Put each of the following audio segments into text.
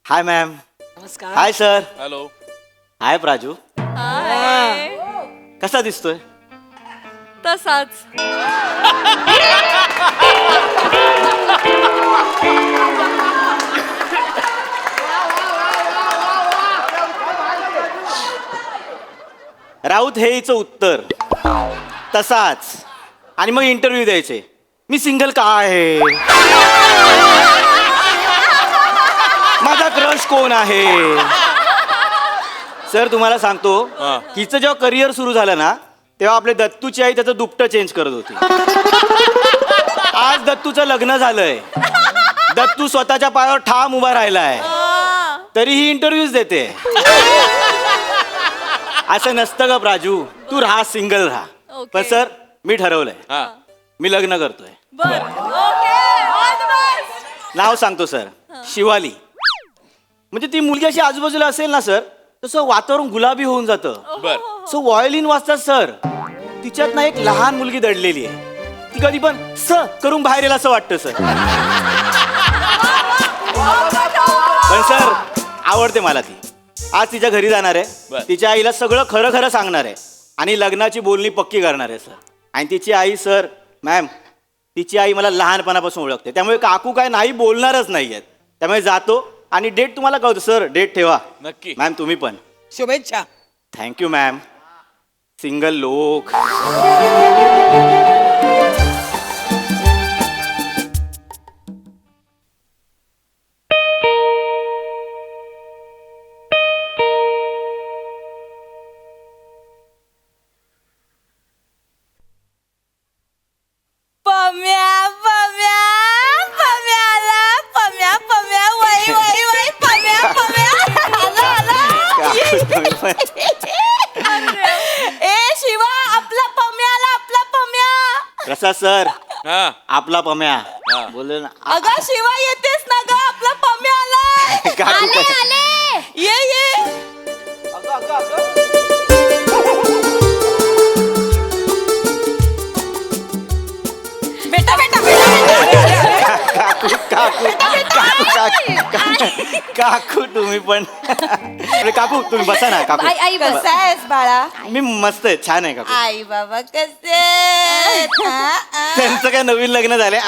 हाय ma'am. नमस्कार. Hi sir. Hello. हाय प्राजू. कसा दिसतोय? तसाच. राऊत हे हिचं उत्तर. तसाच. आणि मग इंटरव्ह्यू द्यायचे. मी सिंगल का आहे, माझा क्रश कोण आहे. सर तुम्हाला सांगतो, हा. हिचं जेव्हा करिअर सुरू झालं ना तेव्हा आपले दत्तूची आई त्याचं दुपटं चेंज करत होती. आज दत्तूचं लग्न झालंय. दत्तू स्वतःच्या पायावर ठाम उभा राहिलाय, तरीही इंटरव्ह्यूज देते. असं नसतं का प्राजू, तू राहा, सिंगल राहा. Okay. पण सर मी ठरवलंय, हा. मी लग्न करतोय. बर ओके. नाव सांगतो सर, शिवाली. म्हणजे ती मुलगी अशी आजूबाजूला असेल ना सर, तसं वातावरण गुलाबी होऊन जातं. बर. सो व्हायोलिन वाजतात सर. तिच्यात ना एक लहान मुलगी दडलेली आहे. ती कधी पण स करून बाहेर येईल असं वाटतं सर. पण सर आवडते मला ती. आज तिच्या घरी जाणार आहे. बर. तिच्या आईला सगळं खरं खरं सांगणार आहे आणि लग्नाची बोलणी पक्की करणार आहे सर. आणि तिची आई सर, मॅम, तिची आई मला लहानपणापासून ओळखते, त्यामुळे काकू काय नाही बोलणारच नाही आहेत. त्यामुळे जातो आणि डेट तुम्हाला कळतो सर. डेट ठेवा. नक्की. मॅम तुम्ही पण. शुभेच्छा. Thank you ma'am. सिंगल लोक. पम्या पम्या पम्याला पम्या पम्या वई वई वई पम्या पम्या आला आला. काकू तुम्ही पण. ए शिवा, आपला पम्याला, आपला पम्या. कसा सर हा. आपला पम्या हा. बोलले ना. अगं शिवा येतेस ना ग, आपला पम्या आलाय. काकू काय. ये ये. बेटा बेटा काकू काकू काकू काकू तुम्ही पण. अरे काकू तुम्ही बसा ना. काकू आई कसा आहेस बाळा? मी मस्त आहे, छान आहे काकू. आई बाबा कसे आहेत? त्यांचं काय नवीन लग्न झाले.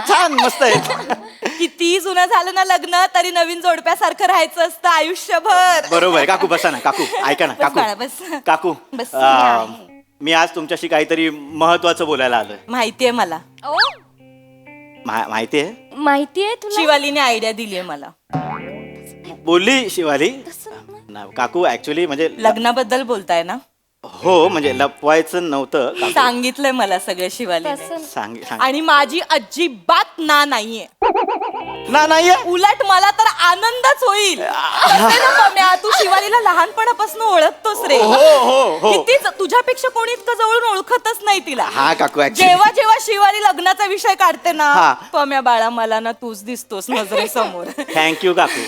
छान मस्त आहे. किती जुनं झालं ना लग्न, तरी नवीन जोडप्यासारखं राहायचं असतं आयुष्यभर. बरोबर आहे. काकू बसा ना. काकू ऐका ना. बस बाळा, काकू बस. काकू बस. मी आज तुमच्याशी काहीतरी महत्वाचं बोलायला आलोय. माहितीये मला. माहिती आहे. माहितीये तुला? शिवालीने आयडिया दिलीये मला. बोलली शिवाली. काकू ऍक्च्युली म्हणजे लग्नाबद्दल बोलताय ना? हो म्हणजे लपवायचं नव्हतं काकू. सांगितलंय मला सगळं शिवालीने. सांग सांग. आणि माझी अजिबात ना नाहीये. नाहीये. उलट मला तर आनंदच होईल. असं ना पम्या, तू शिवालीला लहानपणापासून ओळखतोस रे. हो हो हो. कितीच तुझ्यापेक्षा कोणी इतकं जवळून ओळखतच नाही तिला. हा काकू actually. जेव्हा जेव्हा शिवाली लग्नाचा विषय काढते ना, हा. पम्या बाळा मला ना तूच दिसतोस नजरेसमोर. थँक्यू काकू.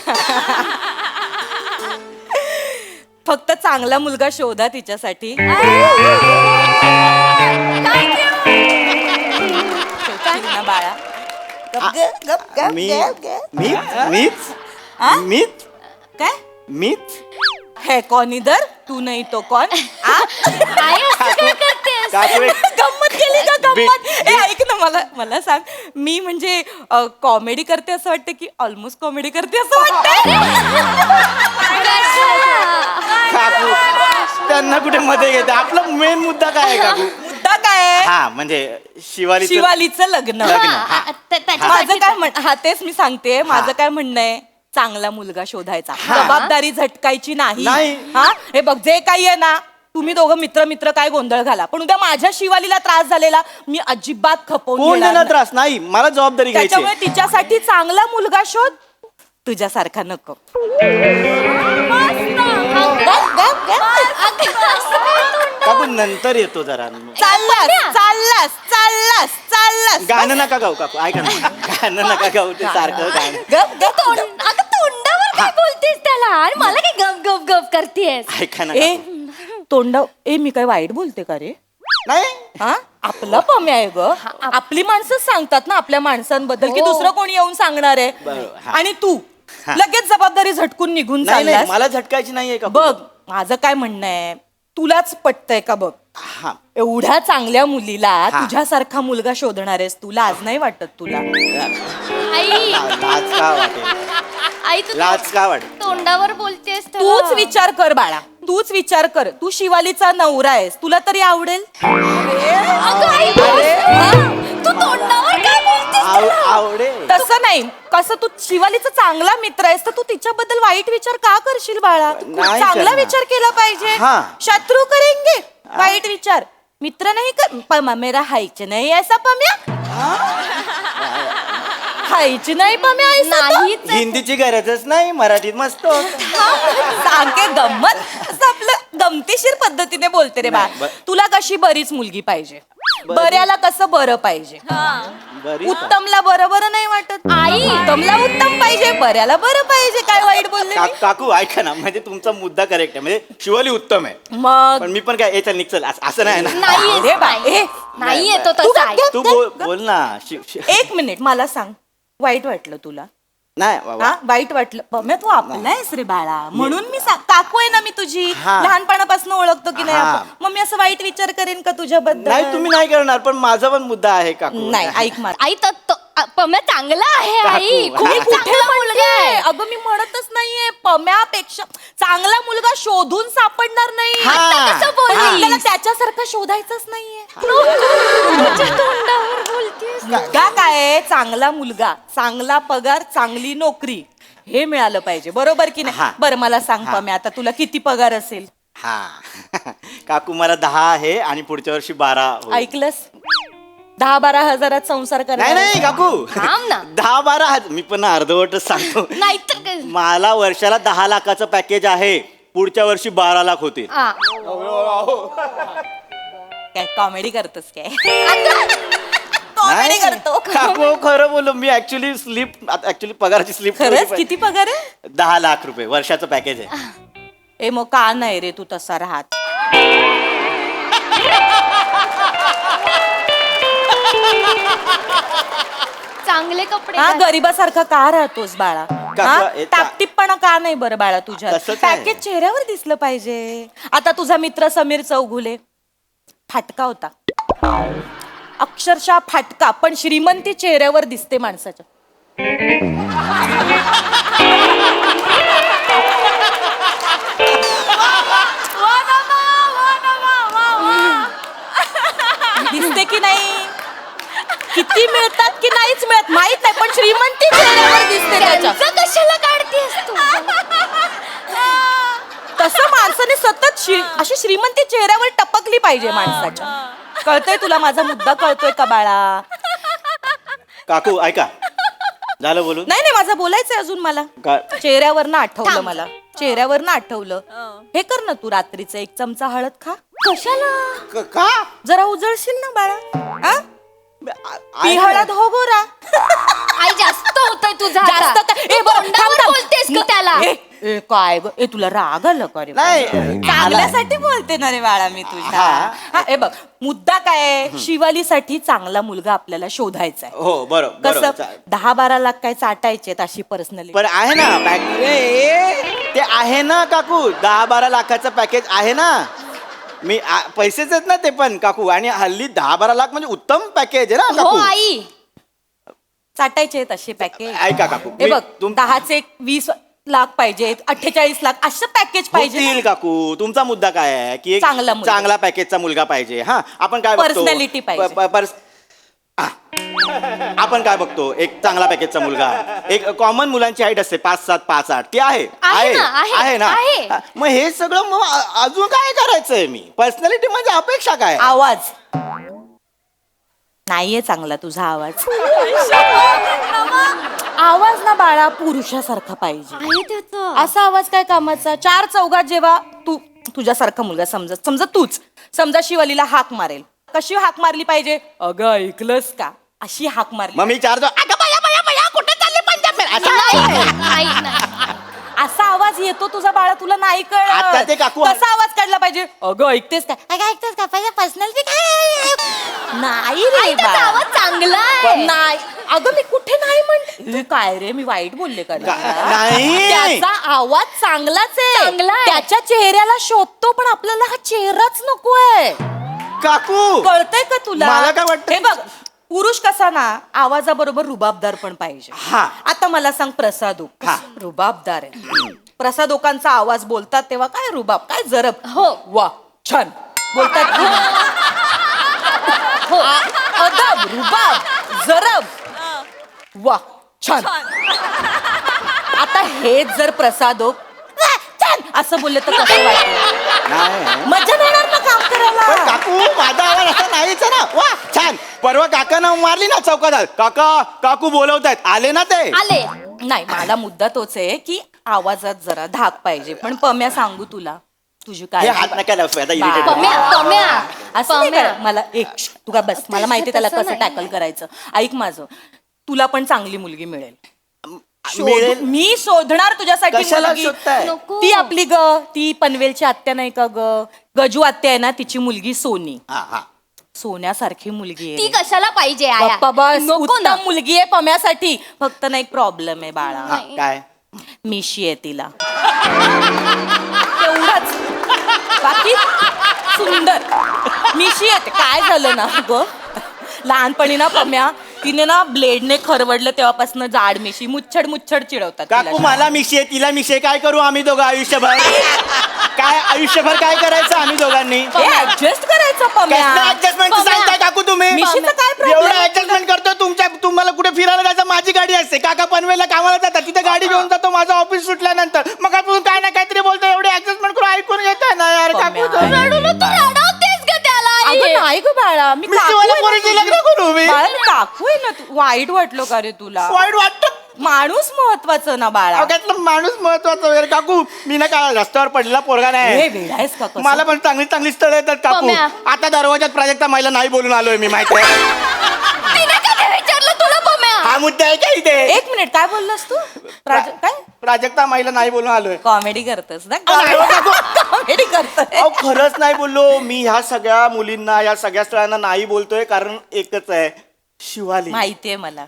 फक्त चांगला मुलगा शोधा तिच्यासाठी. शोधशील ना बाळा? मी मीच आ? मीच काय मीच है कौन इधर? तू नाही तो कौन? आ? काकू एक गंमत केली का गंमत? बी- ए ऐक ना, मला सांग, मी म्हणजे कॉमेडी करते असं वाटतं की ऑलमोस्ट कॉमेडी करते असं वाटतं? काकू त्यांना कुठे मध्ये घेते. आपला मेन मुद्दा काय आहे काकू? मुद्दा काय आहे? हा म्हणजे शिवालीचं शिवालीचं लग्न. लग्न. हा. माझं काय हा तेच मी सांगते. माझं काय म्हणणं आहे, चांगला मुलगा शोधायचा, जबाबदारी झटकायची नाही. नाही. हा हे बघ, जे काही आहे ना, तुम्ही दोघं मित्र मित्र काय गोंधळ घाला, पण उद्या माझ्या शिवालीला त्रास झालेला मी अजिबात खपवून कोण घेणार देणार नाही. त्रास? नाही मला जबाबदारी घ्यायची त्याच्यामुळे आहे. तिच्यासाठी चांगला मुलगा शोध, तुझ्यासारखा नको. काकू नंतर येतो जरा. चाललास. गाणं नका गाऊ काकू. ऐका ना. गाणं नका गाऊ. ते सारखं गाणं. अगं तोंडावर काय बोलतेस त्याला आणि मला काय गप गप गप करतेस? ऐका ना ए काकू. तोंडा ए मी काय वाईट बोलते का रे? नाही हा आपला पम्या आहे ग. आपली माणसं सांगतात ना आपल्या माणसांबद्दल, की हो. दुसरं कोणी येऊन सांगणार आहे. बरोबर, हा. आणि तू लगेच जबाबदारी झटकून निघून नाही नाही, चाललास. मला झटकायची नाहीये का बघ माझं काय म्हणणं आहे, तुलाच पटतंय का बघ? हा एवढ्या चांगल्या मुलीला हा. तुझ्यासारखा मुलगा शोधणार आहेस, तुला आज नाही वाटत तुला? आई लाज का वाटेल, आई तू लाज का वाटेल? तोंडावर बोलतेस तूच विचार कर बाळा, तूच विचार कर. तू शिवालीचा नवरा आहेस, तुला तरी आवडेल? अगं आई तू तोंडावर काय बोलतेस आवडेल तसं नाही, कसं तू शिवालीचा चांगला मित्र आहेस तर तू तिच्याबद्दल वाईट विचार का करशील बाळा? तू नाही चांगला करणार. विचार केला पाहिजे. हा. शत्रू करेंगे वाईट विचार, मित्र नाही कर. पमा मेरा हाईच नाही ऐसा पम्या, हाईच नाही पम्या ऐसा तो. नाहीच आहे. हिंदीची गरजच नाही, मराठीत मस्त होतं. सांगे गंमत, असं आपलं गमतीशीर पद्धतीने बोलते रे बा. नाही, तुला कशी बरीच मुलगी पाहिजे, बऱ्याला कसं बरं पाहिजे. बरी उत्तमला बरं बरं नाही वाटत. आई. उत्तमला उत्तम पाहिजे, बऱ्याला बरं पाहिजे. काय वाईट बोलले मी? काकू ऐका ना, म्हणजे तुमचा मुद्दा करेक्ट आहे, म्हणजे शिवाली उत्तम आहे, मग पण मी पण काय याचा निघचल असं नाही ना. नाही अरे बा, ए, नाही येतो तू तसा आई. तू बोल ना एक मिनिट मला सांग, वाईट वाटलं तुला? नाही बाबा. हा वाईट वाटलं? पम्या तू आपला आहेस रे बाळा, म्हणून मी काकू आहे ना मी तुझी, हा. लहानपणापासून ओळखतो की नाही हा. आपण. मग मी असं वाईट विचार करेन का तुझ्याबद्दल? नाही तुम्ही नाही करणार, पण माझा पण मुद्दा आहे काकू. नाही, ऐक मला. आई पम्या चांगला आहे आई, काकू, खूप मी कुठे चांगला मुलगा आहे. अगं मी म्हणतच नाहीये, पम्यापेक्षा चांगला मुलगा शोधून सापडणार नाही. हा. आता कसं बोलली? हा. आपल्याला त्याच्यासारखं शोधायचंच नाहीये. तुझ्या तोंडावर बोलतेस. मुलगा काय आहे? चांगला मुलगा, चांगला पगार, चांगली नोकरी, हे मिळालं पाहिजे, बरोबर की नाही? हा. बरं मला सांग हा. पम्या, आता तुला किती पगार असेल? हा काकू मला 10 आहे आणि पुढच्या वर्षी 12 होईल. ऐकलंस? 10-12 हजारात संसार नाही करणार? नाही काकू, थांब ना. 10-12 हजार मी पण अर्धवटच सांगतो. नाहीतर काय. मला वर्षाला 10 लाखाचं पॅकेज आहे, पुढच्या वर्षी 12 लाख होतील. हा. काय कॉमेडी करतोस काय? नाही, कॉमेडी करतो. काकू खरं बोललो मी, ऍक्च्युली पगाराची स्लिप खरंच किती पगार आहे? 10 लाख रुपये वर्षाचं पॅकेज आहे. ए मग का नाही रे तू तसा राहत? चांगले कपडे हा घाल. गरीबासारखा का राहतोस बाळा? काका, हे टापटिपपणा का नाही बरं बाळा तुझ्या? तसंच आहे. पॅकेज चेहऱ्यावर दिसलं पाहिजे. आता तुझा मित्र समीर चौगुले फाटका होता, अक्षरशः फाटका, पण श्रीमंती चेहऱ्यावर दिसते माणसाच्या. दिसते की नाही? किती मिळतात की नाहीच मिळत माहित नाही, पण श्रीमंती चेहऱ्यावर दिसते त्याच्या. त्यांचं कशाला काढतेस तू? तसं माणसाने सतत अशी श्रीमंती चेहऱ्यावर टपकली पाहिजे माणसाच्या. कळतोय तुला माझा मुद्दा? कळतोय का बाळा? काकू ऐका, झालं बोलून? नाही नाही, माझं बोलायचंय अजून मला. चेहऱ्यावरनं आठवलं मला, चेहऱ्यावरनं आठवलं. हे कर ना तू, रात्रीचं 1 चमचा हळद खा. कशाला? का जरा उजळशील ना बाळा. हा? ती आई- हळद हो गोरा. आई जास्त होतोय तुझा जास्त आता. काय- तू ए, बरं, तोंडावर थांब, थांब. बोलतेस का त्याला? ए, काय ग? ए तुला राग आला का रे? नाही. चांगल्यासाठी बोलते ना रे बाळा मी तुझ्या. हा. हा, ए बघ मुद्दा काय आहे? शिवालीसाठी चांगला मुलगा आपल्याला शोधायचा आहे. हो बरोबर कसं बरोबर. 10-12 लाख काय चाटायचे अशी पर्सनली? पण आहे ना ते आहे ना काकू, 10-12 लाखाचं पॅकेज आहे ना. मी पैसेच आहेत ना ते पण काकू, आणि हल्ली 10-12 लाख म्हणजे उत्तम पॅकेज आहे ना हो काकू. आई. चाटायचे असे पॅकेज? ऐका काकू, हे मी बघ तुम- 10चे 20 लाख पाहिजेत, 48 लाख असं पॅकेज पाहिजे होतील ना. काकू. तुमचा मुद्दा काय आहे की एक चांगला मुलगा. चांगला पॅकेजचा मुलगा पाहिजे. हा आपण काय बघतो? Personality पाहिजे. हा. आपण काय बघतो? एक चांगला पॅकेजचा मुलगा, एक कॉमन मुलांची हाईट असते 5'7", 5'8", ती आहे आहे ना, आहे, ना. आहे. हा, मग हे सगळं मग अजून काय करायचंय? मी पर्सनॅलिटी म्हणजे अपेक्षा काय? आवाज नाहीये चांगला तुझा आवाज. आवाज ना बाळा पुरुषासारखा पाहिजे. आहे त्याचं. असा आवाज काय कामाचा? 4 चौघात जेव्हा तू तुझ्यासारखा मुलगा समजा तूच समजा शिवालीला हाक मारेल, कशी हाक मारली पाहिजे? अगं ऐकलंस का? अशी हाक मारली. मग मी 4 अगं बया बया बया कुठे चालली पंजाब? नाही, नाही, नाही. असा आवाज येतो तुझा बाळा, तुला नाही आता ते कळत काकू- कसा आवाज काढला पाहिजे? अगं ऐकतेस काय? अगं ऐकतेस का? पाहिजे पर्सनॅलिटी काय? नाही रे आई, त्याचा बाळा. आवाज चांगला आहे. नाही अगं मी कुठे नाही म्हणते. काय रे मी वाईट बोलले का रे? नाही. त्याचा आवाज चांगलाच आहे. चांगला आहे. त्याच्या चेहऱ्याला शोभतो, पण आपल्याला हा चेहराच नकोय. काकू कळतंय का तुला? मला काय वाटतं- हे बघ, पुरुष कसा ना आवाजाबरोबर रुबाबदार पण पाहिजे. हा. आता मला सांग, प्रसादो हा. रुबाबदार आहे. प्रसादोकांचा आवाज बोलतात तेव्हा काय रुबाब, काय जरब. हो. वा छान बोलतात की नाही? हो. अदब, रुबाब, जरब, वा छान. आता हेच जर प्रसादोक वा, छान असं बोलले तर कसं वाटेल? नाही मजा नाही येणार ना काम पण करायला. काकू माझा आवाज असा नाहीच आहे ना. वा छान. परवा काकांना मारली ना चौकात, काका काकू बोलवतायत, आले ना ते. आले. नाही, मला मुद्दा तोच आहे की आवाजात जरा धाक पाहिजे. पण पम्या सांगू तुला, तुझी हे काय हात नका लावू, आता irritate बा- होतो. पम्या असं नाही करा. मला एक तू का बस, मला माहिती त्याला तसं कसं नाही. टॅकल करायचं. ऐक माझं, तुला पण चांगली मुलगी मिळेल. मिळेल. मी शोधणार तुझ्यासाठी कशाला मुलगी. शोधताय? नको. ती आपली ती पनवेलची आत्या नाही का ग, गजू आत्या आहे ना, तिची मुलगी सोनी. हा, हा. सोन्यासारखी मुलगी ती आहे. कशाला पाहिजे आया? बाप्पा बस, नको ना. उत्तम मुलगी आहे पम्यासाठी. फक्त ना एक प्रॉब्लेम आहे बाळा, हा, काय मिशी आहे तिला. तेवढंच, बाकी सुंदर मिशी येते. काय झालं ना ग, लहानपणी ना पम्या तिने ना ब्लेडने खरवडलं तेव्हापासून जाड मिशी, मुच्छड मुच्छड चिडवतात तिला. काकू मला मिशी आहे, तिला मिशी आहे. काय करू आम्ही दोघं आयुष्यभर? काय आयुष्यभर काय करायचं आम्ही दोघांनी? ऍडजस्ट करायचं पम्या. ऍडजस्टमेंट सांगताय काकू तुम्ही? मिशीचं काय एवढं प्रॉब्लेम? ऍडजस्टमेंट करतो. तुम्हाला कुठे फिरायला जायचं, माझी गाडी असते. काका पनवेलला कामाला जातात, तिथे गाडी घेऊन जातो माझं ऑफिस सुटल्यानंतर. मग आपण काय ना काहीतरी बोलतो, एवढे ऍडजस्टमेंट करून ऐकून घेताय ना यार काकू. पम्या. रडू नको, तू रडवतेस का त्याला आई? अगं नाही ग बाळा, मी काकू मिशीवाल्या आहे ना पोरीची तुझी. लग्न करू मी? बाळा, मी काकू आहे ना तू. वाईट वाटलो का रे तुला? वाईट वाटतं. माणूस महत्वाचं ना बाळा. अवघ्यातलं माणूस महत्वाचा वगैरे. काकू मी ना काय रस्त्यावर पडलेला पोरगा हे नाही. वेडा आहेस का कसं? मला पण चांगली चांगली स्थळं येतात काकू. पम्या. आता दरवाजात प्राजक्ता माईला नाही बोलून आलोय मी, माहिती आहे. तिने कधी विचारलं तुला पम्या? हा मुद्दा आहे का इथे? एक मिनिट, काय बोललास तू? काय प्राजक्ता माईला नाही बोलून आलोय. कॉमेडी करतोस ना? नाही हो काकू. कॉमेडी करतोय. अहो खरंच नाही बोललो मी. ह्या सगळ्या मुलींना, या सगळ्या स्थळांना नाही बोलतोय कारण एकच आहे, शिवाली. माहितीये मला,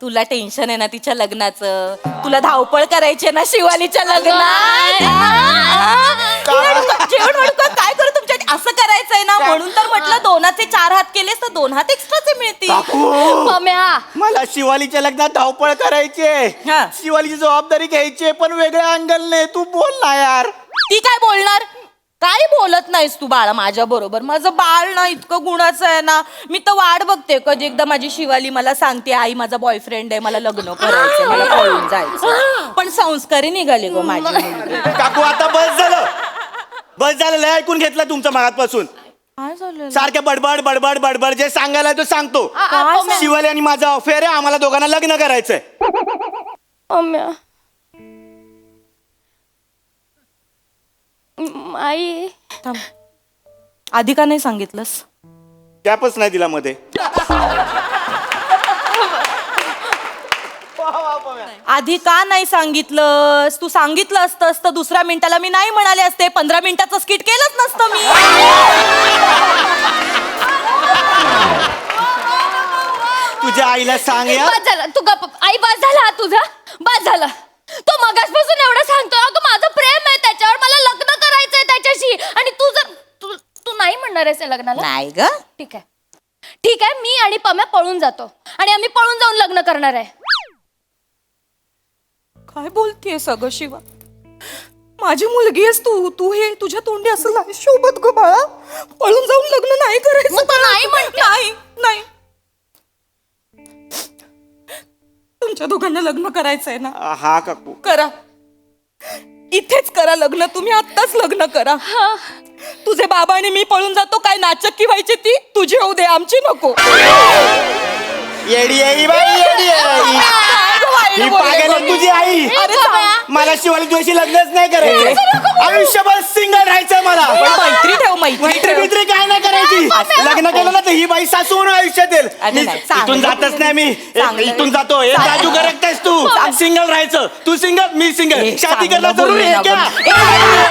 तुला टेन्शन आहे ना तिच्या लग्नाचं. तुला धावपळ करायची आहे ना शिवालीच्या लग्नात. जेवण वाढू का? काय करू तुमच्या? असं करायचंय ना, म्हणून तर म्हटलं दोनाचे 4 हात केलेस तर 2 हात एक्स्ट्राचे मिळतील. काकू पम्या, मला शिवालीच्या लग्नात धावपळ करायची आहे. हा. शिवालीची जबाबदारी घ्यायची आहे, पण वेगळ्या अँगलने. तू बोल ना यार. ती काय बोलणार? काय बोलत नाहीस तू बाळा माझ्या बरोबर. माझं बाळ ना इतकं गुणाचं आहे ना, मी तर वाट बघते कधी एकदा माझी शिवाली मला सांगते, आई माझा बॉयफ्रेंड आहे, मला लग्न करायचं, मला पळून जायचं. पण संस्कारी निघाले गो माझी मुलगी. काकू आता बस झालं, बस झालं. लय ऐकून घेतलं तुमचं मागातपासून. काय झालं? सारखं बडबड बडबड बडबड. जे सांगायला तो सांगतो. काय शिवाली आणि माझा अफेअर आहे, आम्हाला दोघांना लग्न करायचंय. पम्या, आई थांब. आधी का नाही सांगितलंस? गॅपच नाही दिला मध्ये. आधी का नाही सांगितलंस? तू सांगितलं असतंस तर दुसऱ्या मिनिटाला मी नाही म्हणाले असते. 15 मिनिटाचं स्किट केलंच नसतं मी. तुझ्या आईला सांग या. बस झालं, तू गप्प. आई बस झाला तुझा, बस झालं. तो मगासपासून एवढं सांगतो, अगं माझं प्रेम आहे त्याच्यावर, मला लग्न करायचंय त्याच्याशी. आणि तू जर तू नाही म्हणणार आहेस या लग्नाला? नाही ग. ठीक आहे, ठीक आहे. मी आणि पम्या पळून जातो आणि आम्ही पळून जाऊन लग्न करणार आहे. काय बोलतेय सगळं शिवा? माझी मुलगी आहेस तू. तू हे तुझ्या तोंडी असं नाही शोभत ग बाळा. पळून जाऊन लग्न नाही करायचं. मग तू नाही म्हणते? नाही नाही. तुमच्या दोघांना लग्न करायचंय ना? हा काकू. करा, इथेच करा लग्न. तुम्ही आत्ताच लग्न करा. तुझे बाबा आणि मी पळून जातो. काय नाचक्की व्हायची ती तुझी होऊ दे, आमची नको. येडी आई बाई, येडी आई. ही पागल आहे तुझी आई. अरे थांब. मला शिवाली तुझ्याशी लग्नच नाही करायचं. आयुष्यभर सिंगल राहायचंय मला. मैत्री ठेव, मैत्री मैत्री ठेव. बित्री काय नाही करायची. लग्न केलं ना तर ही बाई सासू म्हणून आयुष्यात येईल अरे मी नाही, इथून चांगलं. जातच नाही मी चांगलं. इथून जातो हे चांगलं. राजू गरकतेस तू सिंगल राहायचं तू सिंगल मी सिंगल शादी चांगलं करणं जरुरी बोलले आहे ना क्या बोल.